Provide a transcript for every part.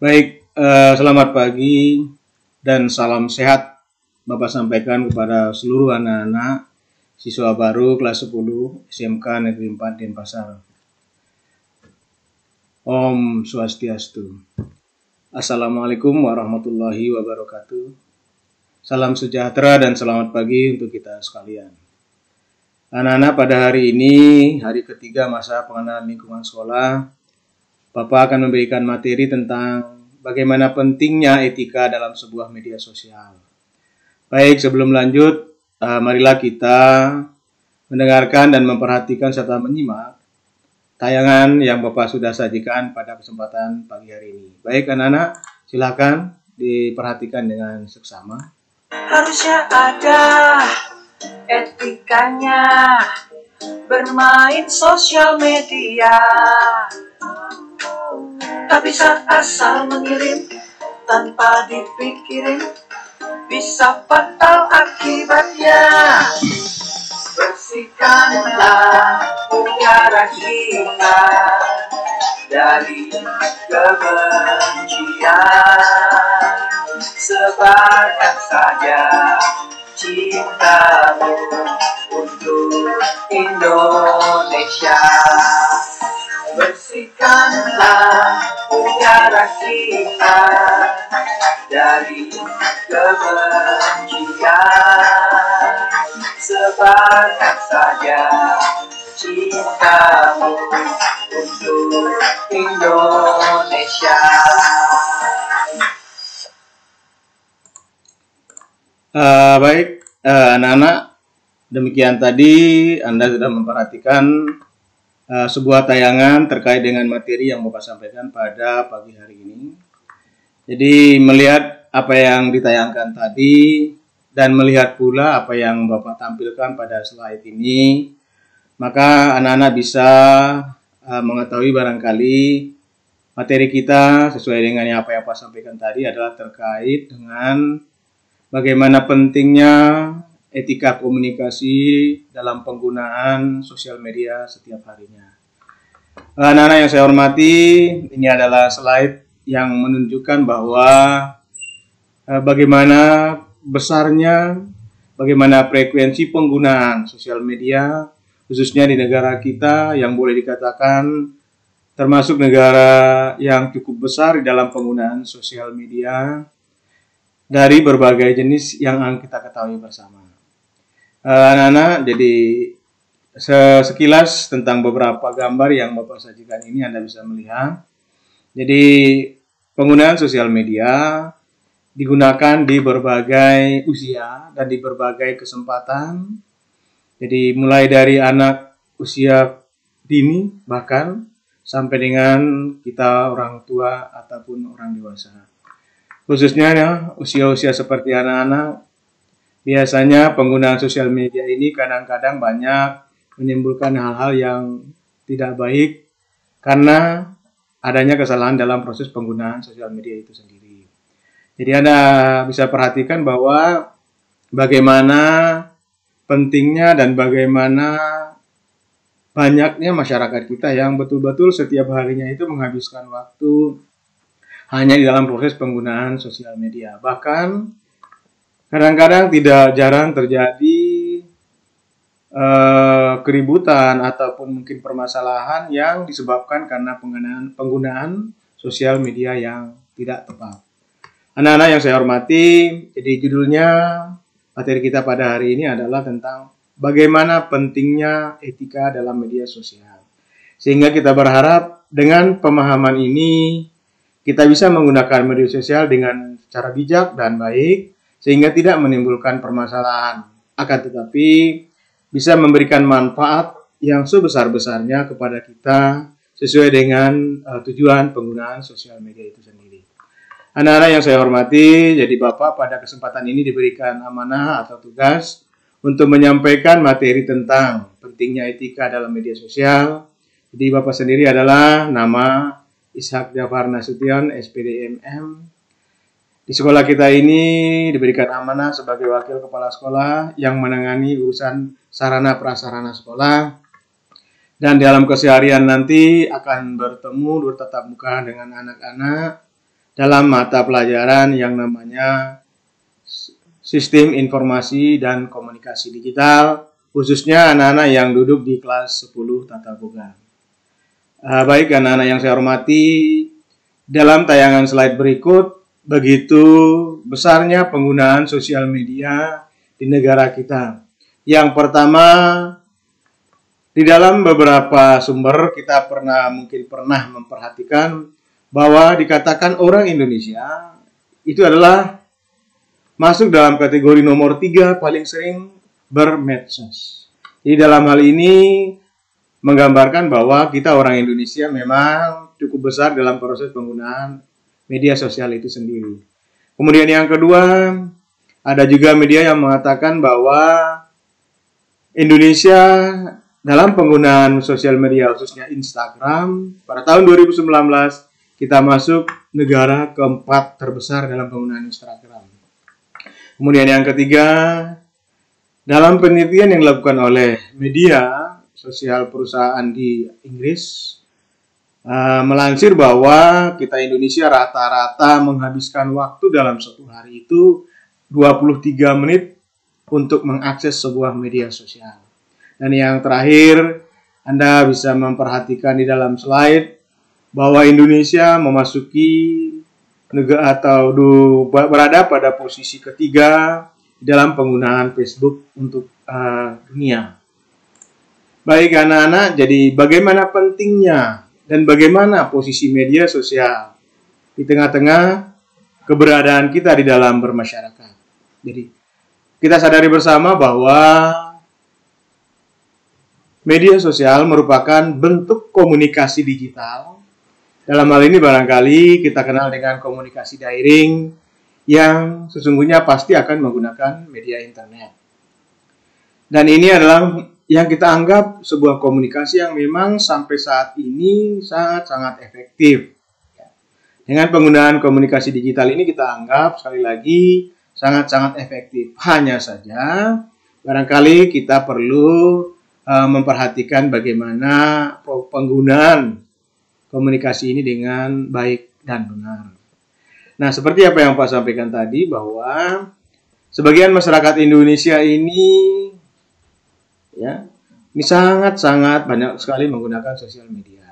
Baik, selamat pagi dan salam sehat Bapak sampaikan kepada seluruh anak-anak siswa baru kelas 10 SMK Negeri 4 Denpasar. Om Swastiastu. Assalamualaikum warahmatullahi wabarakatuh. Salam sejahtera dan selamat pagi untuk kita sekalian. Anak-anak, pada hari ini, hari ketiga masa pengenalan lingkungan sekolah, Bapak akan memberikan materi tentang bagaimana pentingnya etika dalam sebuah media sosial. Baik, sebelum lanjut, marilah kita mendengarkan dan memperhatikan serta menyimak tayangan yang Bapak sudah sajikan pada kesempatan pagi hari ini. Baik anak-anak, silakan diperhatikan dengan seksama. Harusnya ada etikanya bermain sosial media. Tak bisa asal mengirim tanpa dipikirin, bisa fatal akibatnya. Bersihkanlah udara kita dari kebencian. Sebarkan saja cintamu untuk Indonesia. Bersihkanlah udara kita dari kebencian. Sebarkan saja cintamu untuk Indonesia. Baik, anak-anak, demikian tadi Anda sudah memperhatikan sebuah tayangan terkait dengan materi yang Bapak sampaikan pada pagi hari ini. Jadi melihat apa yang ditayangkan tadi dan melihat pula apa yang Bapak tampilkan pada slide ini, maka anak-anak bisa mengetahui barangkali materi kita sesuai dengan apa yang Bapak sampaikan tadi adalah terkait dengan bagaimana pentingnya etika komunikasi dalam penggunaan sosial media setiap harinya. Anak-anak yang saya hormati, ini adalah slide yang menunjukkan bahwa bagaimana besarnya, bagaimana frekuensi penggunaan sosial media, khususnya di negara kita yang boleh dikatakan termasuk negara yang cukup besar di dalam penggunaan sosial media dari berbagai jenis yang kita ketahui bersama. Anak-anak, jadi sekilas tentang beberapa gambar yang Bapak sajikan ini Anda bisa melihat. Jadi penggunaan sosial media digunakan di berbagai usia dan di berbagai kesempatan. Jadi mulai dari anak usia dini bahkan sampai dengan kita orang tua ataupun orang dewasa. Khususnya ya, usia-usia seperti anak-anak, biasanya penggunaan sosial media ini kadang-kadang banyak menimbulkan hal-hal yang tidak baik karena adanya kesalahan dalam proses penggunaan sosial media itu sendiri. Jadi Anda bisa perhatikan bahwa bagaimana pentingnya dan bagaimana banyaknya masyarakat kita yang betul-betul setiap harinya itu menghabiskan waktu hanya di dalam proses penggunaan sosial media. Bahkan kadang-kadang tidak jarang terjadi keributan ataupun mungkin permasalahan yang disebabkan karena penggunaan sosial media yang tidak tepat. Anak-anak yang saya hormati, jadi judulnya materi kita pada hari ini adalah tentang bagaimana pentingnya etika dalam media sosial. Sehingga kita berharap dengan pemahaman ini kita bisa menggunakan media sosial dengan cara bijak dan baik, sehingga tidak menimbulkan permasalahan. Akan tetapi, bisa memberikan manfaat yang sebesar-besarnya kepada kita, sesuai dengan tujuan penggunaan sosial media itu sendiri. Anak-anak yang saya hormati, jadi Bapak pada kesempatan ini diberikan amanah atau tugas untuk menyampaikan materi tentang pentingnya etika dalam media sosial. Jadi Bapak sendiri adalah nama Ishak Jafar Nasution, SPD MM. Di sekolah kita ini diberikan amanah sebagai wakil kepala sekolah yang menangani urusan sarana prasarana sekolah. Dan dalam keseharian nanti akan bertemu bertatap muka dengan anak-anak dalam mata pelajaran yang namanya Sistem Informasi dan Komunikasi Digital, khususnya anak-anak yang duduk di kelas 10 Tata Boga. Baik anak-anak yang saya hormati, dalam tayangan slide berikut, begitu besarnya penggunaan sosial media di negara kita. Yang pertama, di dalam beberapa sumber kita mungkin pernah memperhatikan bahwa dikatakan orang Indonesia itu adalah masuk dalam kategori nomor 3 paling sering bermedsos. Jadi dalam hal ini menggambarkan bahwa kita orang Indonesia memang cukup besar dalam proses penggunaan media sosial itu sendiri. Kemudian yang kedua, ada juga media yang mengatakan bahwa Indonesia dalam penggunaan sosial media khususnya Instagram pada tahun 2019 kita masuk negara keempat terbesar dalam penggunaan Instagram. Kemudian yang ketiga, dalam penelitian yang dilakukan oleh media sosial perusahaan di Inggris, melansir bahwa kita Indonesia rata-rata menghabiskan waktu dalam satu hari itu 23 menit untuk mengakses sebuah media sosial. Dan yang terakhir, Anda bisa memperhatikan di dalam slide bahwa Indonesia memasuki negara atau berada pada posisi ketiga dalam penggunaan Facebook untuk dunia. Baik anak-anak, jadi bagaimana pentingnya dan bagaimana posisi media sosial di tengah-tengah keberadaan kita di dalam bermasyarakat. Jadi kita sadari bersama bahwa media sosial merupakan bentuk komunikasi digital. Dalam hal ini barangkali kita kenal dengan komunikasi daring yang sesungguhnya pasti akan menggunakan media internet. Dan ini adalah yang kita anggap sebuah komunikasi yang memang sampai saat ini sangat-sangat efektif. Dengan penggunaan komunikasi digital ini kita anggap sekali lagi sangat-sangat efektif. Hanya saja barangkali kita perlu memperhatikan bagaimana penggunaan komunikasi ini dengan baik dan benar. Nah, seperti apa yang Pak sampaikan tadi bahwa sebagian masyarakat Indonesia ini ini sangat-sangat banyak sekali menggunakan sosial media.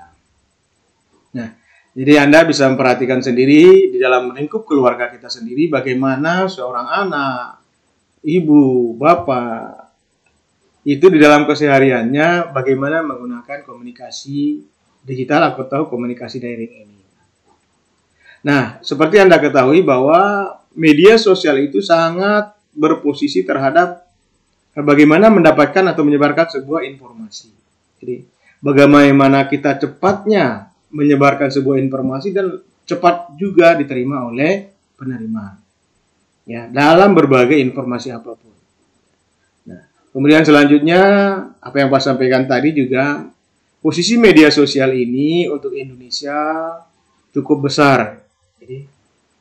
Nah, jadi Anda bisa memperhatikan sendiri di dalam lingkup keluarga kita sendiri bagaimana seorang anak, ibu, bapak itu di dalam kesehariannya bagaimana menggunakan komunikasi digital atau komunikasi daring ini. Nah, seperti Anda ketahui bahwa media sosial itu sangat berposisi terhadap bagaimana mendapatkan atau menyebarkan sebuah informasi. Jadi, bagaimana kita cepatnya menyebarkan sebuah informasi dan cepat juga diterima oleh penerima. Ya, dalam berbagai informasi apapun. Nah, kemudian selanjutnya apa yang Pak sampaikan tadi juga posisi media sosial ini untuk Indonesia cukup besar.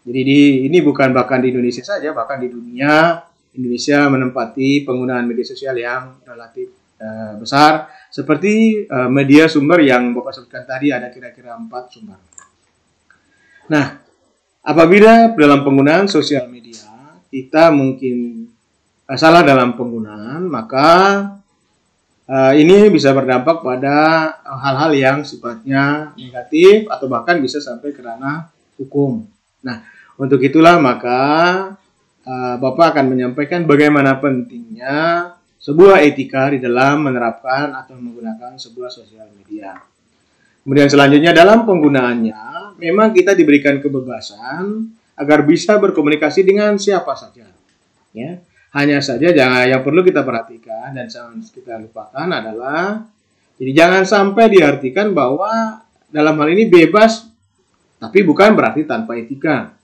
Jadi ini bukan bahkan di Indonesia saja, bahkan di dunia Indonesia menempati penggunaan media sosial yang relatif besar. Seperti media sumber yang Bapak sebutkan tadi ada kira-kira 4 sumber. Nah, apabila dalam penggunaan sosial media kita mungkin salah dalam penggunaan, maka ini bisa berdampak pada hal-hal yang sifatnya negatif atau bahkan bisa sampai ke ranah hukum. Nah, untuk itulah maka Bapak akan menyampaikan bagaimana pentingnya sebuah etika di dalam menerapkan atau menggunakan sebuah sosial media. Kemudian selanjutnya dalam penggunaannya, memang kita diberikan kebebasan agar bisa berkomunikasi dengan siapa saja. Ya. Hanya saja yang perlu kita perhatikan dan jangan kita lupakan adalah jadi jangan sampai diartikan bahwa dalam hal ini bebas tapi bukan berarti tanpa etika.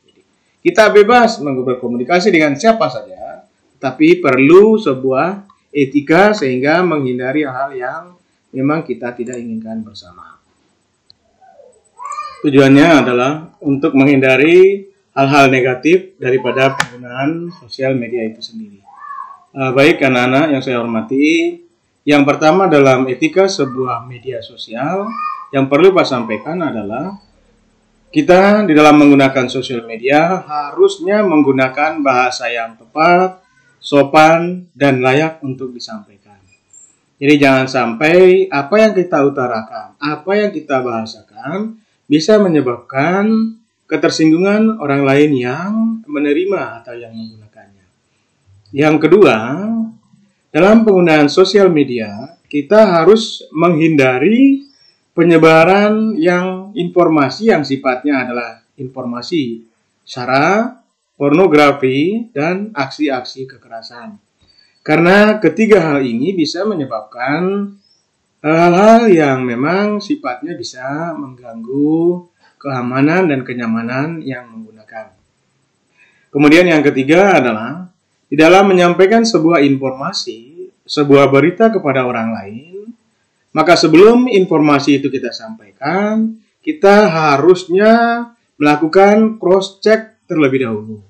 Kita bebas berkomunikasi dengan siapa saja, tapi perlu sebuah etika sehingga menghindari hal yang memang kita tidak inginkan bersama. Tujuannya adalah untuk menghindari hal-hal negatif daripada penggunaan sosial media itu sendiri. Baik anak-anak yang saya hormati, yang pertama dalam etika sebuah media sosial yang perlu Pak sampaikan adalah kita di dalam menggunakan sosial media harusnya menggunakan bahasa yang tepat, sopan, dan layak untuk disampaikan. Jadi jangan sampai apa yang kita utarakan, apa yang kita bahasakan bisa menyebabkan ketersinggungan orang lain yang menerima atau yang menggunakannya. Yang kedua, dalam penggunaan sosial media, kita harus menghindari penyebaran informasi yang sifatnya adalah informasi sara, pornografi, dan aksi-aksi kekerasan. Karena ketiga hal ini bisa menyebabkan hal-hal yang memang sifatnya bisa mengganggu keamanan dan kenyamanan yang menggunakan. Kemudian yang ketiga adalah di dalam menyampaikan sebuah informasi, sebuah berita kepada orang lain, maka sebelum informasi itu kita sampaikan, kita harusnya melakukan cross-check terlebih dahulu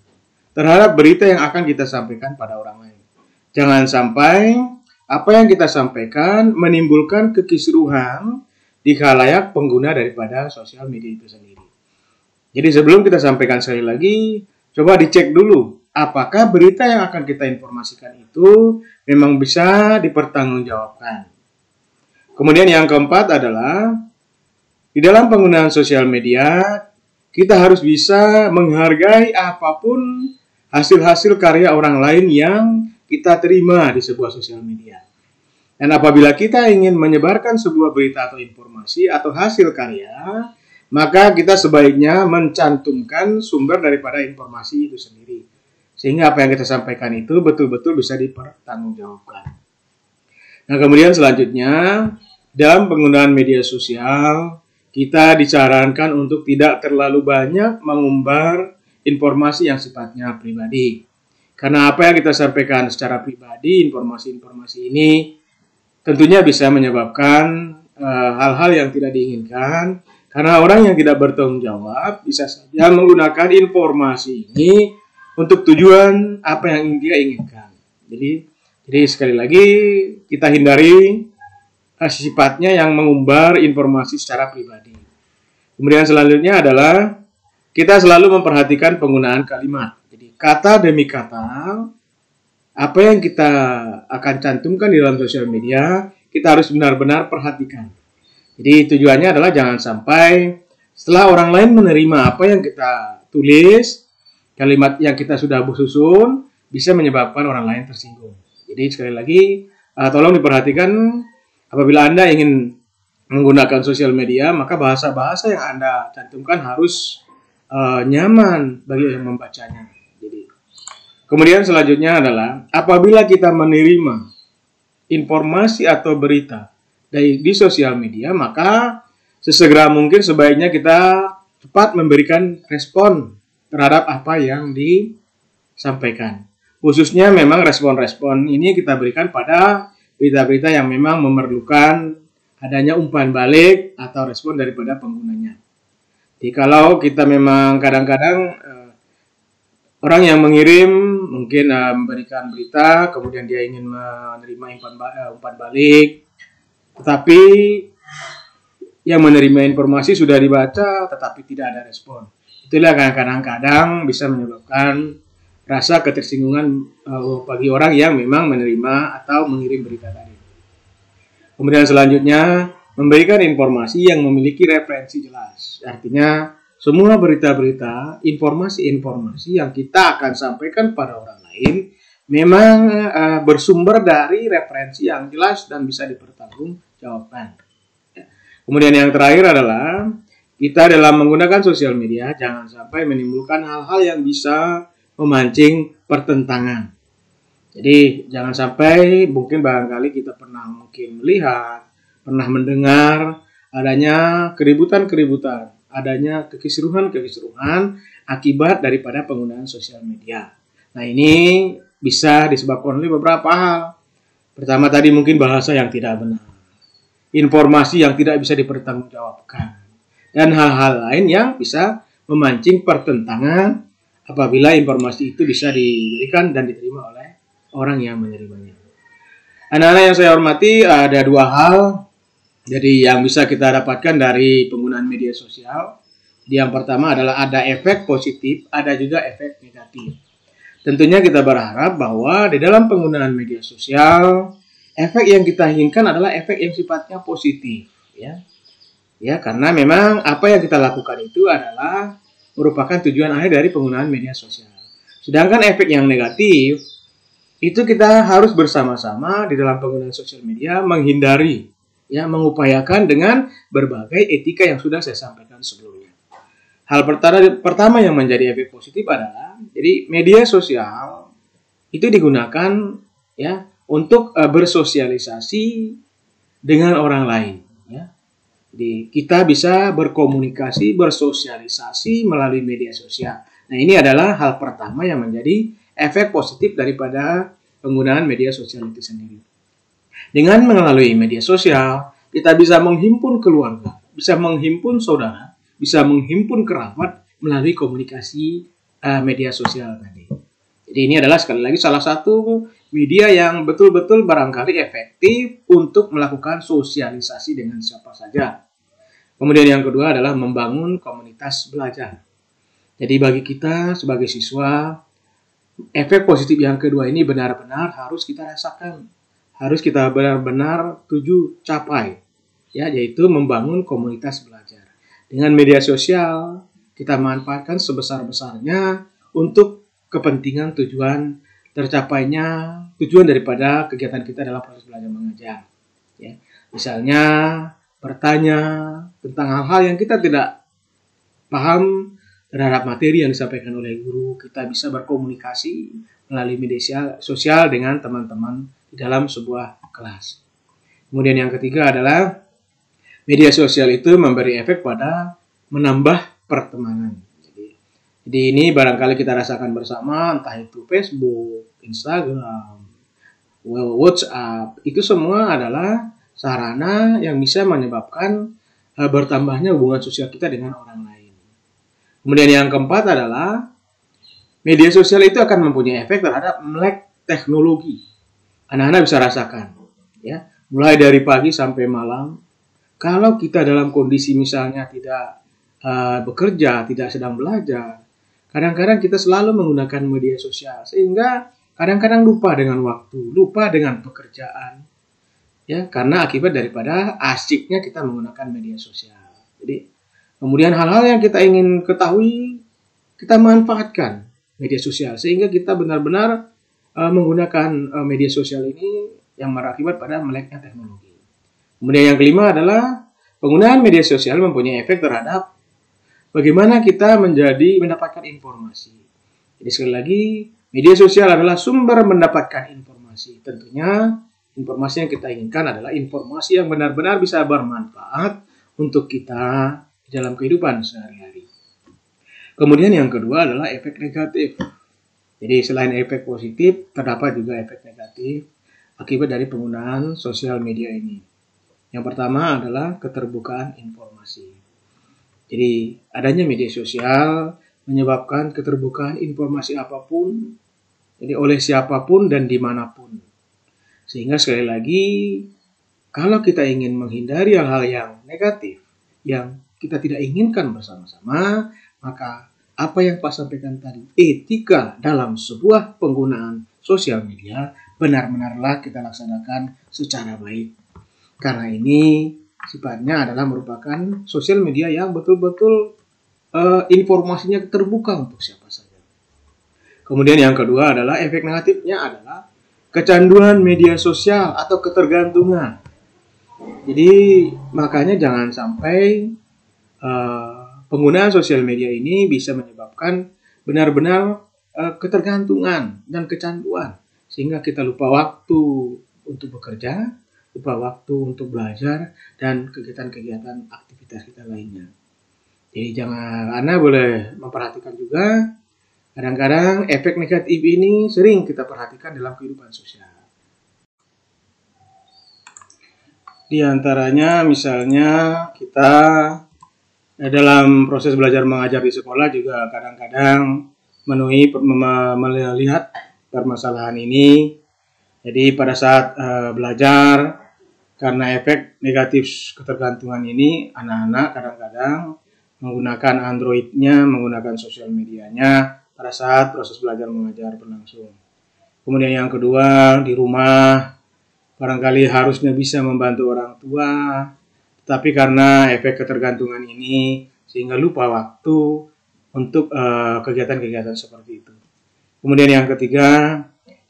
terhadap berita yang akan kita sampaikan pada orang lain. Jangan sampai apa yang kita sampaikan menimbulkan kekisruhan di khalayak pengguna daripada sosial media itu sendiri. Jadi sebelum kita sampaikan sekali lagi, coba dicek dulu apakah berita yang akan kita informasikan itu memang bisa dipertanggungjawabkan. Kemudian yang keempat adalah di dalam penggunaan sosial media kita harus bisa menghargai apapun hasil-hasil karya orang lain yang kita terima di sebuah sosial media. Dan apabila kita ingin menyebarkan sebuah berita atau informasi atau hasil karya, maka kita sebaiknya mencantumkan sumber daripada informasi itu sendiri. Sehingga apa yang kita sampaikan itu betul-betul bisa dipertanggungjawabkan. Nah, kemudian selanjutnya, dalam penggunaan media sosial, kita disarankan untuk tidak terlalu banyak mengumbar informasi yang sifatnya pribadi. Karena apa yang kita sampaikan secara pribadi, informasi-informasi ini tentunya bisa menyebabkan hal-hal yang tidak diinginkan. Karena orang yang tidak bertanggung jawab bisa saja menggunakan informasi ini untuk tujuan apa yang dia inginkan. Jadi sekali lagi kita hindari sifatnya yang mengumbar informasi secara pribadi. Kemudian selanjutnya adalah kita selalu memperhatikan penggunaan kalimat. Jadi kata demi kata, apa yang kita akan cantumkan di dalam sosial media, kita harus benar-benar perhatikan. Jadi tujuannya adalah jangan sampai setelah orang lain menerima apa yang kita tulis, kalimat yang kita sudah susun, bisa menyebabkan orang lain tersinggung. Jadi sekali lagi, tolong diperhatikan apabila Anda ingin menggunakan sosial media, maka bahasa-bahasa yang Anda cantumkan harus nyaman bagi yang membacanya. Kemudian selanjutnya adalah apabila kita menerima informasi atau berita di sosial media, maka sesegera mungkin sebaiknya kita cepat memberikan respon terhadap apa yang disampaikan. Khususnya memang respon-respon ini kita berikan pada berita-berita yang memang memerlukan adanya umpan balik atau respon daripada penggunanya. Jadi kalau kita memang kadang-kadang orang yang mengirim mungkin memberikan berita, kemudian dia ingin menerima umpan balik, tetapi yang menerima informasi sudah dibaca, tetapi tidak ada respon. Itulah kadang-kadang bisa menyebabkan rasa ketersinggungan bagi orang yang memang menerima atau mengirim berita tadi. Kemudian selanjutnya, memberikan informasi yang memiliki referensi jelas. Artinya, semua berita-berita, informasi-informasi yang kita akan sampaikan pada orang lain memang bersumber dari referensi yang jelas dan bisa dipertanggungjawabkan. Kemudian yang terakhir adalah kita dalam menggunakan sosial media jangan sampai menimbulkan hal-hal yang bisa memancing pertentangan. Jadi jangan sampai mungkin barangkali kita pernah mungkin melihat, pernah mendengar adanya keributan-keributan, adanya kekisruhan-kekisruhan akibat daripada penggunaan sosial media. Nah, ini bisa disebabkan oleh beberapa hal. Pertama tadi mungkin bahasa yang tidak benar, informasi yang tidak bisa dipertanggungjawabkan, dan hal-hal lain yang bisa memancing pertentangan apabila informasi itu bisa diberikan dan diterima oleh orang yang menerimanya. Anak-anak yang saya hormati, ada dua hal jadi yang bisa kita dapatkan dari penggunaan media sosial. Jadi yang pertama adalah ada efek positif, ada juga efek negatif. Tentunya kita berharap bahwa di dalam penggunaan media sosial, efek yang kita inginkan adalah efek yang sifatnya positif, ya. Ya, karena memang apa yang kita lakukan itu adalah merupakan tujuan akhir dari penggunaan media sosial. Sedangkan efek yang negatif itu kita harus bersama-sama di dalam penggunaan sosial media menghindari, ya, mengupayakan dengan berbagai etika yang sudah saya sampaikan sebelumnya. Hal pertama yang menjadi efek positif adalah, jadi media sosial itu digunakan, ya, untuk bersosialisasi dengan orang lain, ya. Jadi kita bisa berkomunikasi, bersosialisasi melalui media sosial. Nah, ini adalah hal pertama yang menjadi efek positif daripada penggunaan media sosial itu sendiri. Dengan melalui media sosial, kita bisa menghimpun keluarga, bisa menghimpun saudara, bisa menghimpun kerabat melalui komunikasi media sosial tadi. Jadi ini adalah sekali lagi salah satu media yang betul-betul barangkali efektif untuk melakukan sosialisasi dengan siapa saja. Kemudian yang kedua adalah membangun komunitas belajar. Jadi bagi kita sebagai siswa, efek positif yang kedua ini benar-benar harus kita rasakan, harus kita benar-benar tuju capai, ya, yaitu membangun komunitas belajar. Dengan media sosial kita manfaatkan sebesar-besarnya untuk kepentingan tujuan tercapainya tujuan daripada kegiatan kita dalam proses belajar mengajar, ya. Misalnya bertanya tentang hal-hal yang kita tidak paham terhadap materi yang disampaikan oleh guru, kita bisa berkomunikasi melalui media sosial dengan teman-teman di dalam sebuah kelas. Kemudian yang ketiga adalah media sosial itu memberi efek pada menambah pertemanan. Jadi ini barangkali kita rasakan bersama, entah itu Facebook, Instagram, WhatsApp, itu semua adalah sarana yang bisa menyebabkan bertambahnya hubungan sosial kita dengan orang lain. Kemudian yang keempat adalah media sosial itu akan mempunyai efek terhadap melek teknologi. Anak-anak bisa rasakan, ya, mulai dari pagi sampai malam. Kalau kita dalam kondisi misalnya tidak bekerja, tidak sedang belajar, kadang-kadang kita selalu menggunakan media sosial sehingga kadang-kadang lupa dengan waktu, lupa dengan pekerjaan. Ya, karena akibat daripada asyiknya kita menggunakan media sosial. Jadi, kemudian hal-hal yang kita ingin ketahui, kita manfaatkan media sosial sehingga kita benar-benar menggunakan media sosial ini yang berakibat pada meleknya teknologi. Kemudian yang kelima adalah penggunaan media sosial mempunyai efek terhadap bagaimana kita mendapatkan informasi. Jadi sekali lagi, media sosial adalah sumber mendapatkan informasi. Tentunya informasi yang kita inginkan adalah informasi yang benar-benar bisa bermanfaat untuk kita dalam kehidupan sehari-hari. Kemudian yang kedua adalah efek negatif. Jadi selain efek positif, terdapat juga efek negatif akibat dari penggunaan sosial media ini. Yang pertama adalah keterbukaan informasi. Jadi adanya media sosial menyebabkan keterbukaan informasi apapun, jadi oleh siapapun dan dimanapun. Sehingga sekali lagi, kalau kita ingin menghindari hal-hal yang negatif, yang kita tidak inginkan bersama-sama, maka apa yang Pak sampaikan tadi, etika dalam sebuah penggunaan sosial media, benar-benarlah kita laksanakan secara baik. Karena ini sifatnya adalah merupakan sosial media yang betul-betul informasinya terbuka untuk siapa saja. Kemudian yang kedua adalah efek negatifnya adalah kecanduan media sosial atau ketergantungan. Jadi makanya jangan sampai penggunaan sosial media ini bisa menyebabkan benar-benar ketergantungan dan kecanduan. Sehingga kita lupa waktu untuk bekerja, lupa waktu untuk belajar, dan kegiatan-kegiatan aktivitas kita lainnya. Jadi jangan, Anda boleh memperhatikan juga, kadang-kadang efek negatif ini sering kita perhatikan dalam kehidupan sosial. Di antaranya misalnya kita dalam proses belajar mengajar di sekolah juga kadang-kadang melihat permasalahan ini. Jadi pada saat belajar, karena efek negatif ketergantungan ini, anak-anak kadang-kadang menggunakan Android-nya, menggunakan sosial medianya pada saat proses belajar mengajar berlangsung. Kemudian yang kedua, di rumah barangkali harusnya bisa membantu orang tua, tapi karena efek ketergantungan ini sehingga lupa waktu untuk kegiatan-kegiatan seperti itu. Kemudian yang ketiga,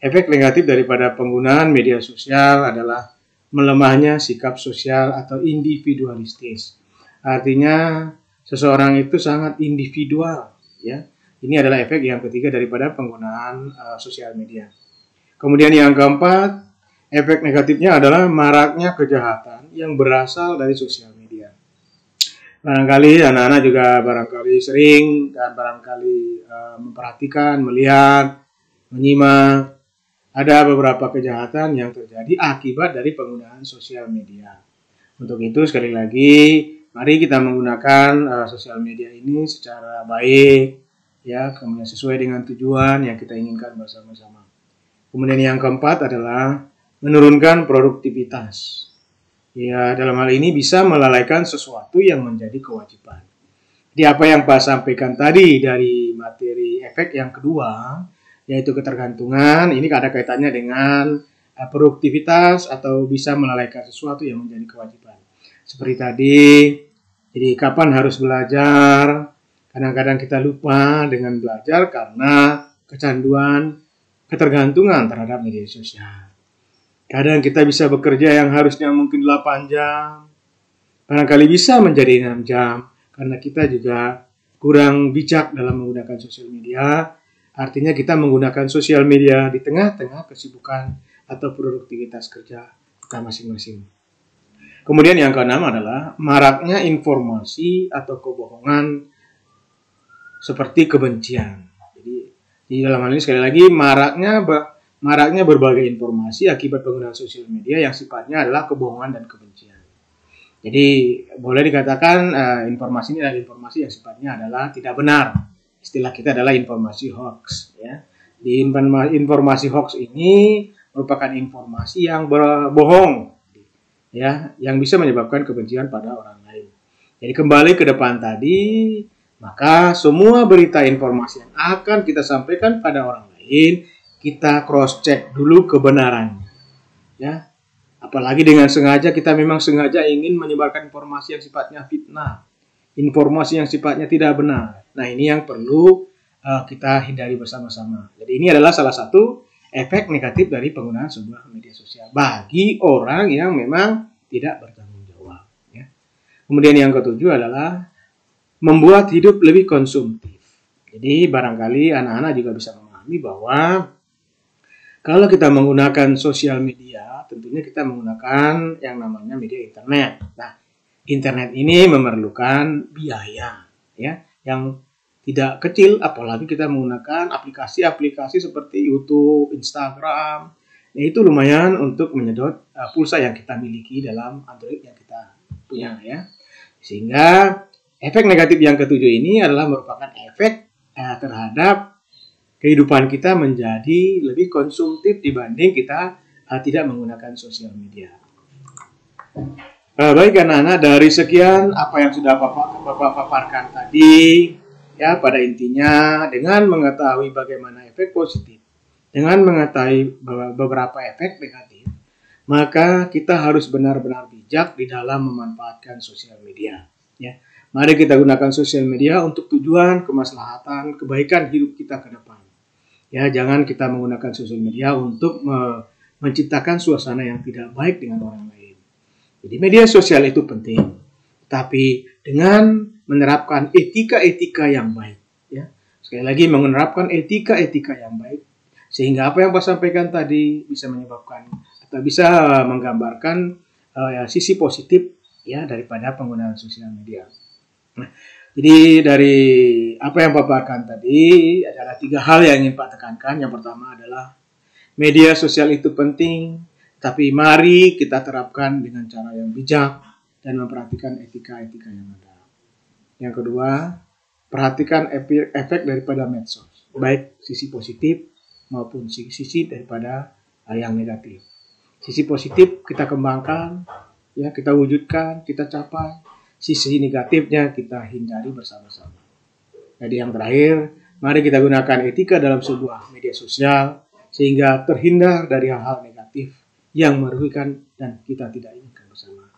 efek negatif daripada penggunaan media sosial adalah melemahnya sikap sosial atau individualistis. Artinya seseorang itu sangat individual, ya. Ini adalah efek yang ketiga daripada penggunaan sosial media. Kemudian yang keempat, efek negatifnya adalah maraknya kejahatan yang berasal dari sosial media. Barangkali anak-anak juga barangkali sering dan barangkali memperhatikan, melihat, menyimak ada beberapa kejahatan yang terjadi akibat dari penggunaan sosial media. Untuk itu sekali lagi, mari kita menggunakan sosial media ini secara baik, ya, kemudian sesuai dengan tujuan yang kita inginkan bersama-sama. Kemudian yang keempat adalah menurunkan produktivitas. Ya, dalam hal ini bisa melalaikan sesuatu yang menjadi kewajiban. Jadi apa yang Pak sampaikan tadi dari materi efek yang kedua, yaitu ketergantungan, ini ada kaitannya dengan produktivitas atau bisa melalaikan sesuatu yang menjadi kewajiban. Seperti tadi, jadi kapan harus belajar? Kadang-kadang kita lupa dengan belajar karena kecanduan, ketergantungan terhadap media sosial. Kadang kita bisa bekerja yang harusnya mungkin 8 jam, barangkali bisa menjadi 6 jam, karena kita juga kurang bijak dalam menggunakan sosial media. Artinya kita menggunakan sosial media di tengah-tengah kesibukan atau produktivitas kerja kita masing-masing. Kemudian yang keenam adalah maraknya informasi atau kebohongan seperti kebencian. Jadi di dalam hal ini sekali lagi maraknya berbagai informasi akibat penggunaan sosial media yang sifatnya adalah kebohongan dan kebencian. Jadi boleh dikatakan informasi ini adalah informasi yang sifatnya adalah tidak benar. Istilah kita adalah informasi hoax. Ya. Di informasi hoax ini merupakan informasi yang berbohong, ya, yang bisa menyebabkan kebencian pada orang lain. Jadi kembali ke depan tadi, maka semua berita informasi yang akan kita sampaikan pada orang lain, kita cross check dulu kebenarannya, ya. Apalagi dengan sengaja, kita memang sengaja ingin menyebarkan informasi yang sifatnya fitnah, informasi yang sifatnya tidak benar. Nah, ini yang perlu kita hindari bersama-sama. Jadi ini adalah salah satu efek negatif dari penggunaan sebuah media sosial bagi orang yang memang tidak bertanggung jawab, ya. Kemudian yang ketujuh adalah membuat hidup lebih konsumtif. Jadi barangkali anak-anak juga bisa memahami bahwa kalau kita menggunakan sosial media, tentunya kita menggunakan yang namanya media internet. Nah, internet ini memerlukan biaya, ya, yang tidak kecil, apalagi kita menggunakan aplikasi-aplikasi seperti YouTube, Instagram. Ya, itu lumayan untuk menyedot pulsa yang kita miliki dalam Android yang kita punya, ya. Sehingga efek negatif yang ketujuh ini adalah merupakan efek terhadap kehidupan kita menjadi lebih konsumtif dibanding kita tidak menggunakan sosial media. Baik anak-anak, dari sekian apa yang sudah Bapak paparkan tadi, ya, pada intinya dengan mengetahui bagaimana efek positif, dengan mengetahui beberapa efek negatif, maka kita harus benar-benar bijak di dalam memanfaatkan sosial media, ya. Mari kita gunakan sosial media untuk tujuan kemaslahatan, kebaikan hidup kita ke depan. Ya, jangan kita menggunakan sosial media untuk menciptakan suasana yang tidak baik dengan orang lain. Jadi media sosial itu penting, tapi dengan menerapkan etika-etika yang baik. Ya. Sekali lagi menerapkan etika-etika yang baik, sehingga apa yang Pak sampaikan tadi bisa menyebabkan atau bisa menggambarkan sisi positif, ya, daripada penggunaan sosial media. Nah, jadi dari apa yang Pak paparkan tadi adalah 3 hal yang ingin Pak tekankan. Yang pertama adalah media sosial itu penting, tapi mari kita terapkan dengan cara yang bijak dan memperhatikan etika-etika yang ada. Yang kedua, perhatikan efek daripada medsos, baik sisi positif maupun sisi daripada yang negatif. Sisi positif kita kembangkan, ya, kita wujudkan, kita capai. sisi negatifnya kita hindari bersama-sama. Jadi yang terakhir, mari kita gunakan etika dalam sebuah media sosial sehingga terhindar dari hal-hal negatif yang merugikan dan kita tidak inginkan bersama.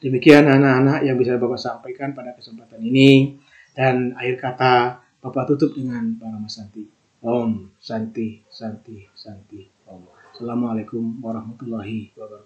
Demikian anak-anak yang bisa Bapak sampaikan pada kesempatan ini, dan akhir kata Bapak tutup dengan Parama Santi. Om Santi Santi Santi Om. Assalamualaikum warahmatullahi wabarakatuh.